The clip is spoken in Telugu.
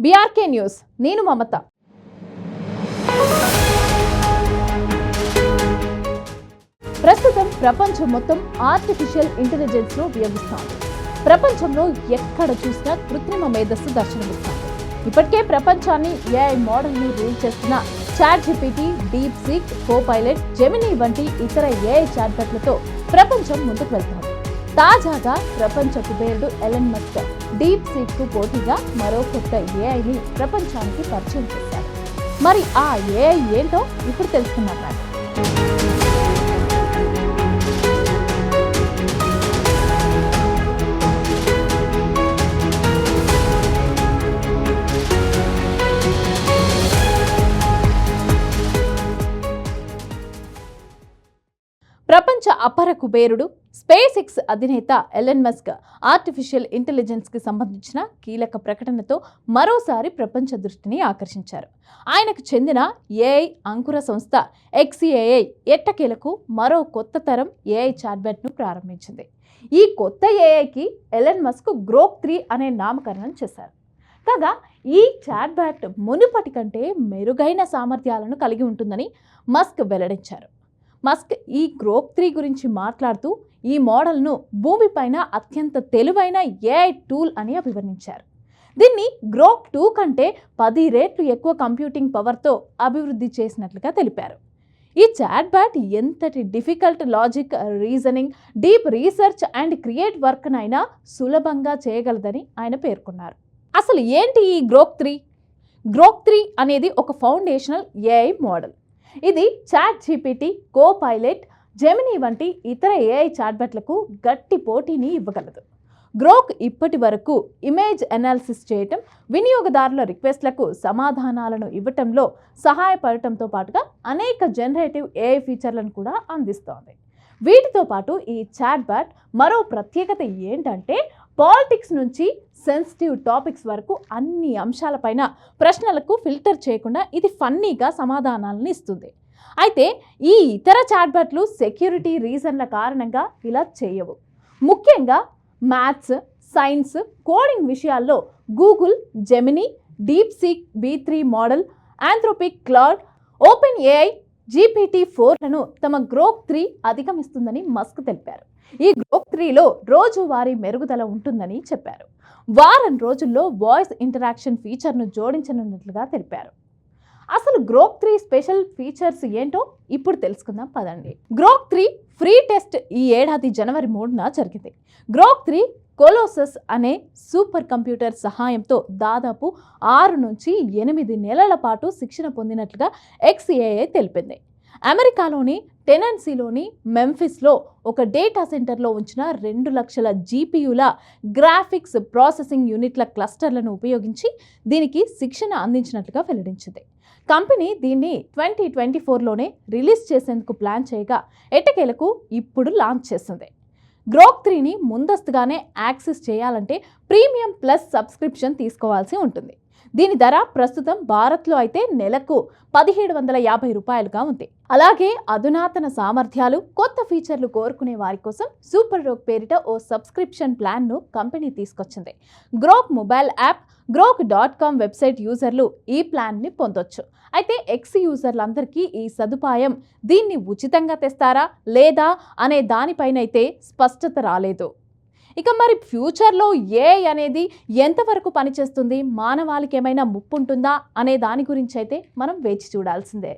బీఆర్కే న్యూస్ నేను మమత. ప్రస్తుతం ప్రపంచం మొత్తం ఆర్టిఫిషియల్ ఇంటెలిజెన్స్ ను ఉపయోగిస్తోంది. ప్రపంచంలో ఎక్కడ చూసినా కృత్రిమ మేధస్సు దర్శనమిస్తోంది. ఇప్పటికే ప్రపంచాన్ని ఏఐ మోడల్ ని రూల్ చేస్తున్న చాట్‌జీపీటీ, డీప్‌సీక్, కోపైలట్, జెమినీ వంటి ఇతర ఏఐ చాట్‌బోట్లతో ప్రపంచం ముందుకు వెళ్తోంది. తాజాగా ప్రపంచ కుబేరుడు ఎలన్ మస్క్ డీప్‌సీక్ కు పోటీగా మరో కొత్త ఏఐని ప్రపంచానికి పరిచయం చేశారు. మరి ఆ ఏఐ ఏంటో ఇప్పుడు తెలుసుకున్నాం. ప్రపంచ అపర కుబేరుడు స్పేస్ ఎక్స్ అధినేత ఎలన్ మస్క్ ఆర్టిఫిషియల్ ఇంటెలిజెన్స్ కి సంబంధించిన కీలక ప్రకటనతో మరోసారి ప్రపంచ దృష్టిని ఆకర్షించారు. ఆయనకు చెందిన ఏఐ అంకుర సంస్థ XAI ఎట్టకేలకు మరో కొత్త తరం ఏఐ చాట్‌బాట్ ను ప్రారంభించింది. ఈ కొత్త ఏఐకి ఎలన్ మస్క్ గ్రోక్ 3 అనే నామకరణం చేశారు. కాగా ఈ చాట్‌బాట్ మునుపటి కంటే మెరుగైన సామర్థ్యాలను కలిగి ఉంటుందని మస్క్ వెల్లడించారు. మస్క్ ఈ గ్రోక్ 3 గురించి మాట్లాడుతూ ఈ మోడల్ను భూమిపైన అత్యంత తెలివైన ఏఐ టూల్ అని అభివర్ణించారు. దీన్ని గ్రోక్ 2 కంటే 10 రెట్లు ఎక్కువ కంప్యూటింగ్ పవర్తో అభివృద్ధి చేసినట్లుగా తెలిపారు. ఈ చాట్‌బాట్ ఎంతటి difficult logic, reasoning, deep research and create వర్క్నైనా సులభంగా చేయగలదని ఆయన పేర్కొన్నారు. అసలు ఏంటి ఈ గ్రోక్ 3? గ్రోక్ 3 అనేది ఒక ఫౌండేషనల్ ఏఐ మోడల్. ఇది చాట్‌జీపీటీ, కోపైలట్, జెమినీ వంటి ఇతర ఏఐ చాట్‌బాట్లకు గట్టి పోటీని ఇవ్వగలదు. గ్రోక్ ఇప్పటి వరకు ఇమేజ్ అనాలిసిస్ చేయటం, వినియోగదారుల రిక్వెస్ట్లకు సమాధానాలను ఇవ్వటంలో సహాయపడటంతో పాటుగా అనేక జనరేటివ్ ఏఐ ఫీచర్లను కూడా అందిస్తోంది. వీటితో పాటు ఈ చాట్‌బాట్ మరో ప్రత్యేకత ఏంటంటే పాలిటిక్స్ నుంచి సెన్సిటివ్ టాపిక్స్ వరకు అన్ని అంశాలపైన ప్రశ్నలకు ఫిల్టర్ చేయకుండా ఇది ఫన్నీగా సమాధానాలను ఇస్తుంది. అయితే ఈ ఇతర చాట్‌బాట్లు సెక్యూరిటీ రీజన్ల కారణంగా ఇలా చేయవు. ముఖ్యంగా మ్యాథ్స్, సైన్స్, కోడింగ్ విషయాల్లో Google, Gemini, DeepSeek V3 model, Anthropic Claude, OpenAI GPT-4లను తమ గ్రోక్ 3 అధిగమిస్తుందని మస్క్ తెలిపారు. ఈ గ్రోక్ 3లో రోజువారీ మెరుగుదల ఉంటుందని చెప్పారు. వారం రోజుల్లో వాయిస్ ఇంటరాక్షన్ ఫీచర్ను జోడించనున్నట్లుగా తెలిపారు. అసలు గ్రోక్ 3 స్పెషల్ ఫీచర్స్ ఏంటో ఇప్పుడు తెలుసుకుందాం పదండి. గ్రోక్ 3 ఫ్రీ టెస్ట్ ఈ ఏడాది జనవరి 3న జరిగింది. గ్రోక్ 3 కొలోసస్ అనే సూపర్ కంప్యూటర్ సహాయంతో దాదాపు 6 నుంచి 8 నెలల పాటు శిక్షణ పొందినట్లుగా XAI తెలిపింది. అమెరికాలోని టెనెన్సీలోని మెంఫిస్లో ఒక డేటా సెంటర్లో ఉంచిన 2 లక్షల GPUల గ్రాఫిక్స్ ప్రాసెసింగ్ యూనిట్ల క్లస్టర్లను ఉపయోగించి దీనికి శిక్షణ అందించినట్లుగా వెల్లడించింది. కంపెనీ దీన్ని 2024లోనే రిలీజ్ చేసేందుకు ప్లాన్ చేయగా ఎట్టకేలకు ఇప్పుడు లాంచ్ చేసింది. గ్రోక్ 3ని ముందస్తుగానే యాక్సెస్ చేయాలంటే ప్రీమియం ప్లస్ సబ్స్క్రిప్షన్ తీసుకోవాల్సి ఉంటుంది. దీని ధర ప్రస్తుతం భారత్లో అయితే నెలకు ₹1750 ఉంది. అలాగే అధునాతన సామర్థ్యాలు, కొత్త ఫీచర్లు కోరుకునే వారి కోసం సూపర్ రోగ్ పేరిట ఓ సబ్స్క్రిప్షన్ ప్లాన్ను కంపెనీ తీసుకొచ్చింది. Grok mobile app, grok.com website యూజర్లు ఈ ప్లాన్ని పొందొచ్చు. అయితే X యూజర్లందరికీ ఈ సదుపాయం దీన్ని ఉచితంగా తెస్తారా లేదా అనే దానిపైనైతే స్పష్టత రాలేదు. ఇక మరి ఫ్యూచర్లో ఏఐ అనేది ఎంతవరకు పనిచేస్తుంది, మానవాళికి ఏమైనా ముప్పు ఉంటుందా అనే దాని గురించి అయితే మనం వేచి చూడాల్సిందే.